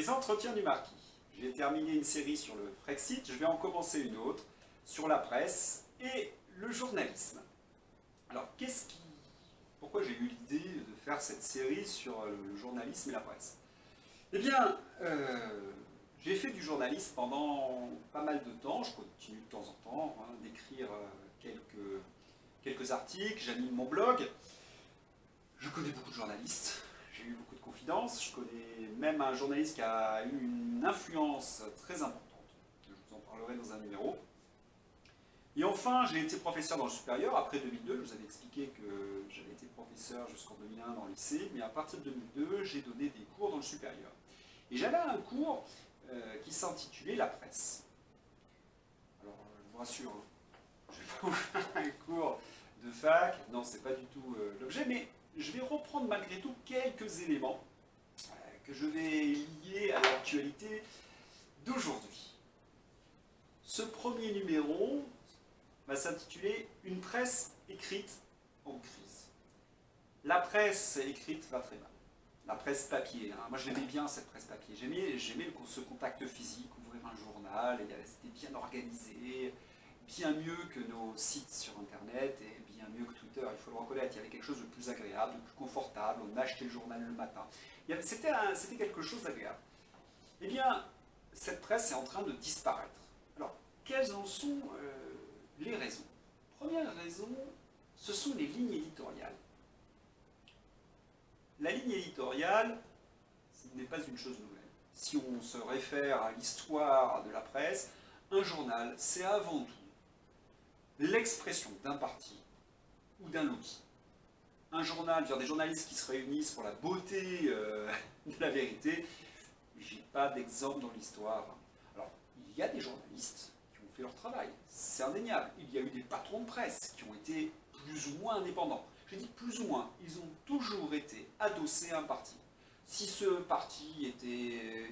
Les entretiens du marquis. J'ai terminé une série sur le Frexit, je vais en commencer une autre sur la presse et le journalisme. Alors, pourquoi j'ai eu l'idée de faire cette série sur le journalisme et la presse? Eh bien, j'ai fait du journalisme pendant pas mal de temps, je continue de temps en temps d'écrire quelques articles, j'anime mon blog. Je connais beaucoup de journalistes, j'ai eu beaucoup de confidences, je connais même un journaliste qui a eu une influence très importante, je vous en parlerai dans un numéro. Et enfin, j'ai été professeur dans le supérieur, après 2002, je vous avais expliqué que j'avais été professeur jusqu'en 2001 dans le lycée, mais à partir de 2002, j'ai donné des cours dans le supérieur. Et j'avais un cours qui s'intitulait La presse. Alors, je vous rassure, je vais pas vous faire un cours de fac, non, c'est pas du tout l'objet, mais je vais reprendre malgré tout quelques éléments que je vais lier à l'actualité d'aujourd'hui. Ce premier numéro va s'intituler « Une presse écrite en crise ». La presse écrite va très mal. La presse papier, moi j'aimais bien cette presse papier, j'aimais ce contact physique, ouvrir un journal, c'était bien organisé, bien mieux que nos sites sur internet et bien mieux que Twitter, il faut le reconnaître, il y avait quelque chose de plus agréable, de plus confortable, on achetait le journal le matin, c'était quelque chose d'agréable. Eh bien, cette presse est en train de disparaître. Alors, quelles en sont les raisons? Première raison, ce sont les lignes éditoriales. La ligne éditoriale, ce n'est pas une chose nouvelle. Si on se réfère à l'histoire de la presse, un journal, c'est avant tout l'expression d'un parti ou d'un lobby. Un journal, des journalistes qui se réunissent pour la beauté de la vérité, j'ai pas d'exemple dans l'histoire. Alors, il y a des journalistes qui ont fait leur travail, c'est indéniable. Il y a eu des patrons de presse qui ont été plus ou moins indépendants. Je dis plus ou moins, ils ont toujours été adossés à un parti. Si ce parti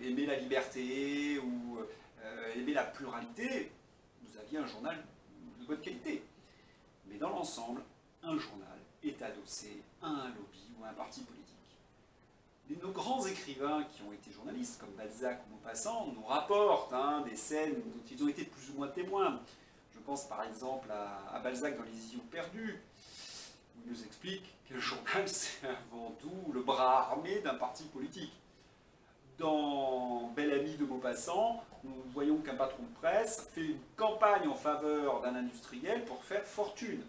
aimait la liberté ou aimait la pluralité, vous aviez un journal de bonne qualité. Mais dans l'ensemble, un journal est adossé à un lobby ou à un parti politique. Nos grands écrivains qui ont été journalistes, comme Balzac ou Maupassant, nous rapportent des scènes dont ils ont été plus ou moins témoins. Je pense par exemple à Balzac dans Les Idiots perdus, où il nous explique que le journal, c'est avant tout le bras armé d'un parti politique. Dans Bel Ami de Maupassant, nous voyons qu'un patron de presse fait une campagne en faveur d'un industriel pour faire fortune.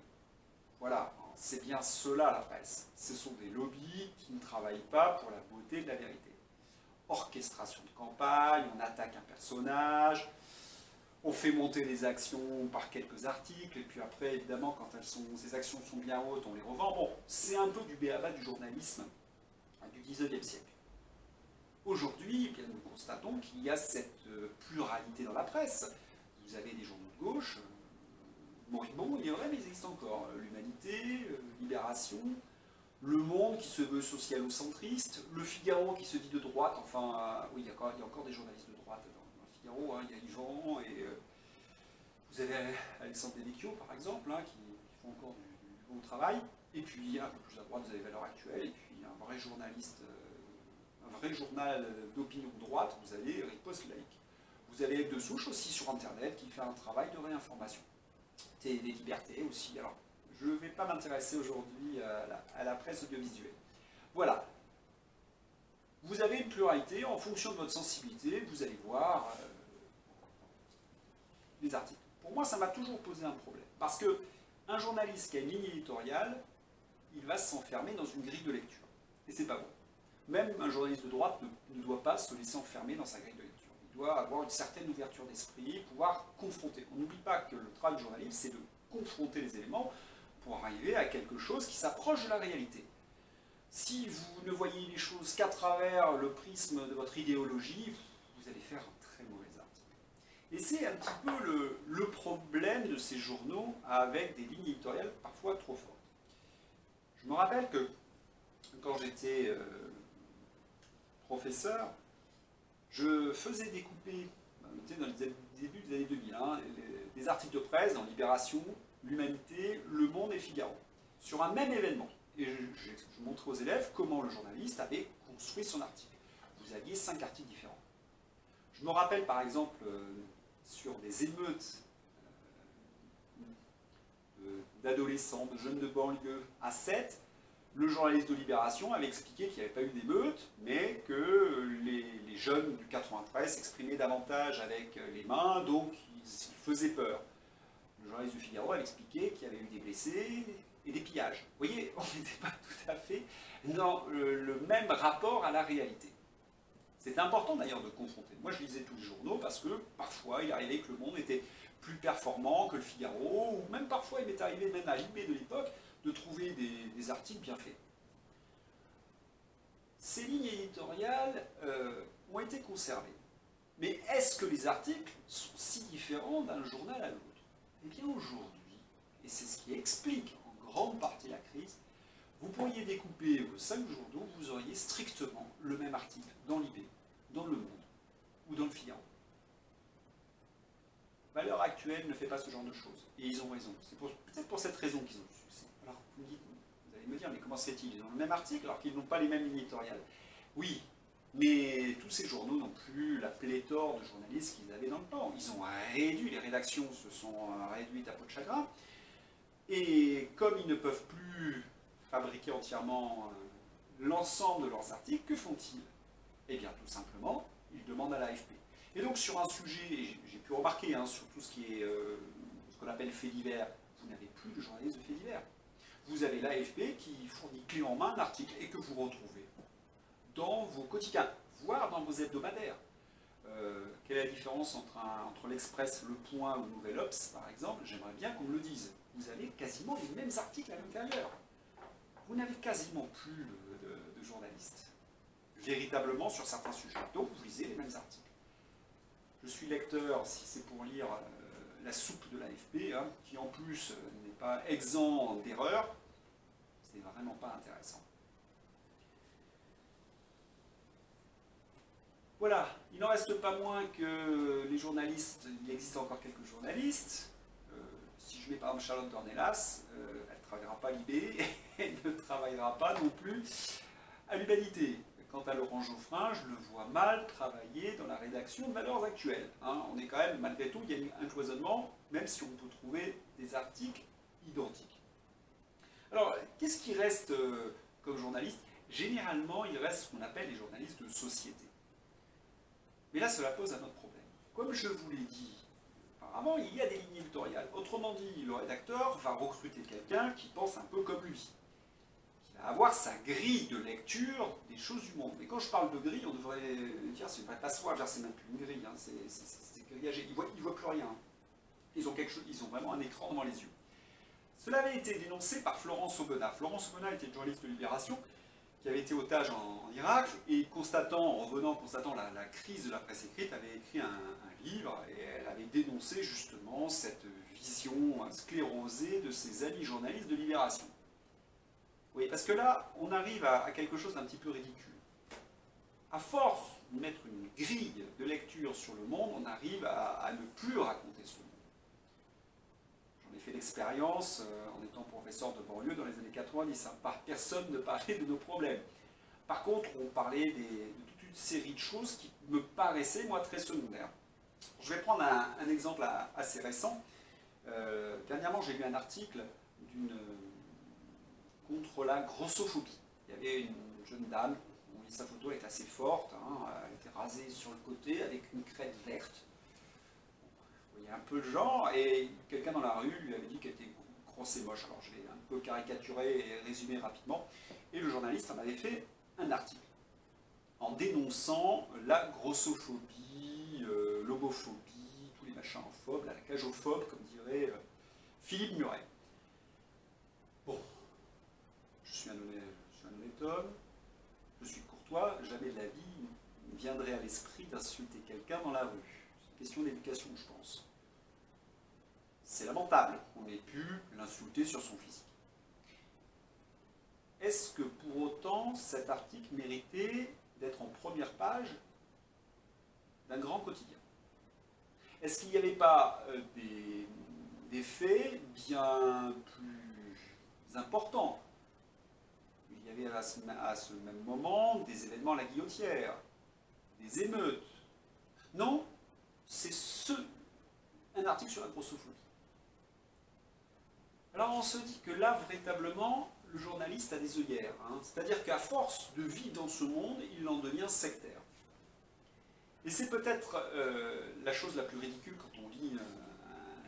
Voilà, c'est bien cela la presse. Ce sont des lobbies qui ne travaillent pas pour la beauté de la vérité. Orchestration de campagne, on attaque un personnage, on fait monter les actions par quelques articles, et puis après, évidemment, quand ces actions sont bien hautes, on les revend. Bon, c'est un peu du b.a.-ba du journalisme du XIXe siècle. Aujourd'hui, eh nous constatons qu'il y a cette pluralité dans la presse. Vous avez des journaux de gauche, moribonds, il est vrai, mais ils existent encore. L'Humanité, Libération, Le Monde qui se veut socialo-centriste, Le Figaro qui se dit de droite, enfin, oui, il y a encore des journalistes de droite dans Le Figaro, il y a Yvan, et vous avez Alexandre Devecchio, par exemple, qui font encore du bon travail, et puis un peu plus à droite, vous avez Valeurs Actuelles, et puis un vrai journaliste, un vrai journal d'opinion de droite, vous avez Riposte Laïque. Vous avez De Souche aussi sur Internet qui fait un travail de réinformation. Des libertés aussi. Alors, je ne vais pas m'intéresser aujourd'hui à la presse audiovisuelle. Voilà. Vous avez une pluralité, en fonction de votre sensibilité, vous allez voir les articles. Pour moi, ça m'a toujours posé un problème. Parce qu'un journaliste qui a une ligne éditoriale, il va s'enfermer dans une grille de lecture. Et c'est pas bon. Même un journaliste de droite ne doit pas se laisser enfermer dans sa grille de lecture. Il doit avoir une certaine ouverture d'esprit, pouvoir confronter. On n'oublie pas que le travail du journaliste, c'est de confronter les éléments pour arriver à quelque chose qui s'approche de la réalité. Si vous ne voyez les choses qu'à travers le prisme de votre idéologie, vous allez faire un très mauvais article. Et c'est un petit peu le problème de ces journaux avec des lignes éditoriales parfois trop fortes. Je me rappelle que quand j'étais professeur, je faisais découper, dans les débuts des années 2000, des articles de presse dans Libération, L'Humanité, Le Monde et Figaro, sur un même événement. Et je montrais aux élèves comment le journaliste avait construit son article. Vous aviez 5 articles différents. Je me rappelle par exemple sur des émeutes d'adolescents, de jeunes de banlieue à 7, le journaliste de Libération avait expliqué qu'il n'y avait pas eu d'émeute, mais que les jeunes du 93 s'exprimaient davantage avec les mains, donc ils faisaient peur. Le journaliste du Figaro avait expliqué qu'il y avait eu des blessés et des pillages. Vous voyez, on n'était pas tout à fait dans le même rapport à la réalité. C'est important d'ailleurs de confronter. Moi je lisais tous les journaux parce que parfois il arrivait que le Monde était plus performant que le Figaro, ou même parfois il m'est arrivé, même à l'IB de l'époque, de trouver des articles bien faits. Ces lignes éditoriales ont été conservées. Mais est-ce que les articles sont si différents d'un journal à l'autre? Eh bien aujourd'hui, et c'est ce qui explique en grande partie la crise, vous pourriez découper vos 5 journaux, vous auriez strictement le même article dans l'IB, dans Le Monde ou dans le Figaro. À l'heure actuelle ne fait pas ce genre de choses. Et ils ont raison. C'est peut-être pour cette raison qu'ils ont du succès. Alors vous allez me dire, mais comment se fait-il? Ils ont le même article alors qu'ils n'ont pas les mêmes lignes éditoriales. Oui, mais tous ces journaux n'ont plus la pléthore de journalistes qu'ils avaient dans le temps. Ils ont réduit, les rédactions se sont réduites à peau de chagrin. Et comme ils ne peuvent plus fabriquer entièrement l'ensemble de leurs articles, que font-ils? Eh bien, tout simplement, ils demandent à l'AFP. Et donc, sur un sujet, j'ai pu remarquer, sur tout ce qui est ce qu'on appelle faits divers, vous n'avez plus de journalistes de faits divers. Vous avez l'AFP qui fournit clé en main un article et que vous retrouvez dans vos quotidiens, voire dans vos hebdomadaires. Quelle est la différence entre l'Express, Le Point ou Nouvel Obs, par exemple? J'aimerais bien qu'on me le dise. Vous avez quasiment les mêmes articles à l'intérieur. Vous n'avez quasiment plus de journalistes, véritablement sur certains sujets. Donc vous lisez les mêmes articles. Je suis lecteur, si c'est pour lire la soupe de l'AFP, qui en plus n'est pas exempt d'erreurs, c'est vraiment pas intéressant. Voilà, il n'en reste pas moins que les journalistes, il existe encore quelques journalistes. Si je mets par exemple Charlotte Dornelas, elle ne travaillera pas à l'IB, elle ne travaillera pas non plus à l'Humanité. Quant à Laurent Geoffrin, je le vois mal travailler dans la rédaction de Valeurs Actuelles. On est quand même, malgré tout, il y a un cloisonnement, même si on peut trouver des articles identiques. Alors, qu'est-ce qui reste comme journaliste? Généralement, il reste ce qu'on appelle les journalistes de société. Mais là, cela pose un autre problème. Comme je vous l'ai dit, apparemment, il y a des lignes éditoriales. Autrement dit, le rédacteur va recruter quelqu'un qui pense un peu comme lui, qui va avoir sa grille de lecture des choses du monde. Mais quand je parle de grille, on devrait dire c'est une vraie passoire, c'est même plus une grille, c'est grillagé. Ils ne voient plus rien. Ils ont vraiment un écran devant les yeux. Cela avait été dénoncé par Florence Aubenas. Florence Aubenas était une journaliste de Libération qui avait été otage en Irak et constatant la crise de la presse écrite, avait écrit un livre et elle avait dénoncé justement cette vision sclérosée de ses amis journalistes de Libération. Oui, parce que là, on arrive à quelque chose d'un petit peu ridicule. À force de mettre une grille de lecture sur le monde, on arrive à ne plus raconter ce monde. J'en ai fait l'expérience en étant professeur de banlieue dans les années 90. Personne ne parlait de nos problèmes. Par contre, on parlait de toute une série de choses qui me paraissaient, moi, très secondaires. Je vais prendre un exemple assez récent. Dernièrement, j'ai lu un article contre la grossophobie. Il y avait une jeune dame, sa photo est assez forte, elle était rasée sur le côté avec une crête verte. Vous voyez un peu le genre, et quelqu'un dans la rue lui avait dit qu'elle était grosse et moche. Alors je l'ai un peu caricaturé et résumé rapidement. Et le journaliste en avait fait un article en dénonçant la grossophobie, l'homophobie, tous les machins phobes, la cagophobe, comme dirait Philippe Muret. Bon, je suis un honnête homme, je suis courtois, jamais de la vie ne viendrait à l'esprit d'insulter quelqu'un dans la rue. C'est une question d'éducation, je pense. C'est lamentable qu'on ait pu l'insulter sur son physique. Est-ce que pour autant cet article méritait d'être en première page d'un grand quotidien? Est-ce qu'il n'y avait pas des faits bien plus importants? Il y avait à ce même moment des événements à la Guillotière, des émeutes, Non, c'est un article sur la grossophobie. Alors on se dit que là, véritablement, le journaliste a des œillères. Hein. C'est-à-dire qu'à force de vivre dans ce monde, il en devient sectaire. Et c'est peut-être la chose la plus ridicule quand on lit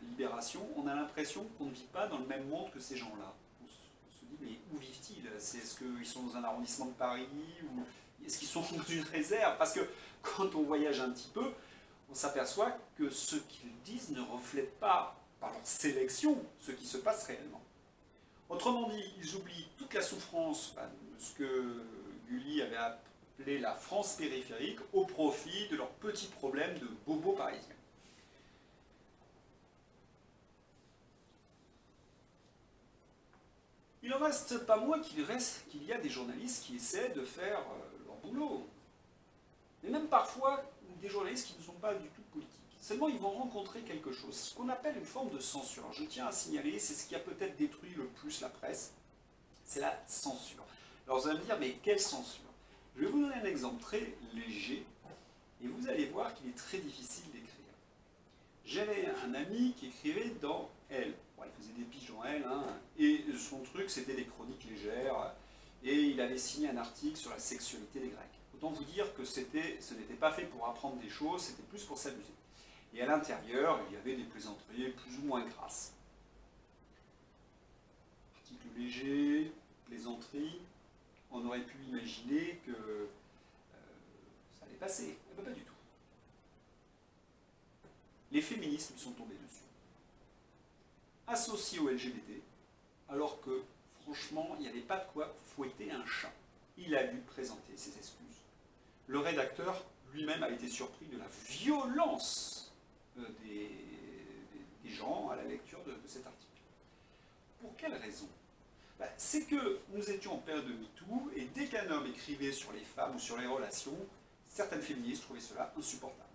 Libération. On a l'impression qu'on ne vit pas dans le même monde que ces gens-là. On se dit, mais où vivent-ils? Est-ce qu'ils sont dans un arrondissement de Paris ou est-ce qu'ils sont dans une réserve? Parce que quand on voyage un petit peu, on s'aperçoit que ce qu'ils disent ne reflète pas, par leur sélection, ce qui se passe réellement. Autrement dit, ils oublient toute la souffrance, de ce que Gulli avait appelé la France périphérique, au profit de leurs petits problèmes de bobos parisiens. Il n'en reste pas moins qu'il y a des journalistes qui essaient de faire leur boulot. Mais même parfois, des journalistes qui ne sont pas du tout politiques. Seulement, ils vont rencontrer quelque chose, ce qu'on appelle une forme de censure. Je tiens à signaler, c'est ce qui a peut-être détruit le plus la presse, c'est la censure. Alors vous allez me dire, mais quelle censure? Je vais vous donner un exemple très léger, et vous allez voir qu'il est très difficile d'écrire. J'avais un ami qui écrivait dans Elle. Bon, il faisait des piges dans Elle, hein, et son truc, c'était des chroniques légères, et il avait signé un article sur la sexualité des Grecs. Autant vous dire que ce n'était pas fait pour apprendre des choses, c'était plus pour s'amuser. Et à l'intérieur, il y avait des plaisanteries plus ou moins grasses. Article léger, plaisanterie, on aurait pu imaginer que ça allait passer. Eh bien, pas du tout. Les féministes lui sont tombés dessus. Associés au LGBT, alors que, franchement, il n'y avait pas de quoi fouetter un chat. Il a dû présenter ses excuses. Le rédacteur lui-même a été surpris de la violence des gens à la lecture de cet article. Pour quelle raison? C'est que nous étions en période de MeToo, et dès qu'un homme écrivait sur les femmes ou sur les relations, certaines féministes trouvaient cela insupportable.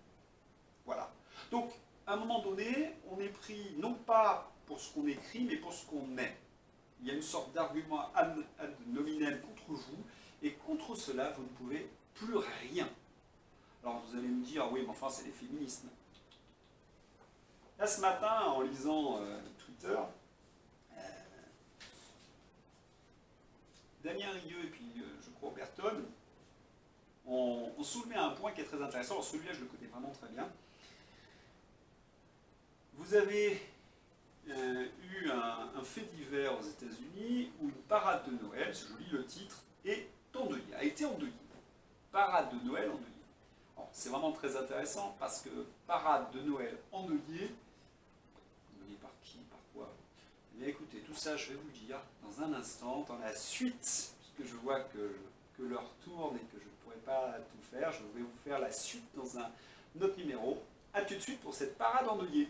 Voilà. Donc, à un moment donné, on est pris non pas pour ce qu'on écrit, mais pour ce qu'on est. Il y a une sorte d'argument ad nominem contre vous, et contre cela, vous ne pouvez plus rien. Alors vous allez me dire, oui, mais enfin, c'est les féminismes. Là, ce matin, en lisant Twitter, Damien Rieu et puis, je crois, Berton, on soulevait un point qui est très intéressant. Alors celui-là, je le connais vraiment très bien. Vous avez eu un fait divers aux États-Unis où une parade de Noël, je lis le titre, a été endeuillée. Parade de Noël endeuillée. C'est vraiment très intéressant parce que parade de Noël endeuillée, endeuillée par qui, par quoi? Eh bien écoutez, tout ça je vais vous le dire dans un instant, dans la suite, puisque je vois que l'heure tourne et que je ne pourrai pas tout faire, je vais vous faire la suite dans un autre numéro. A tout de suite pour cette parade endeuillée.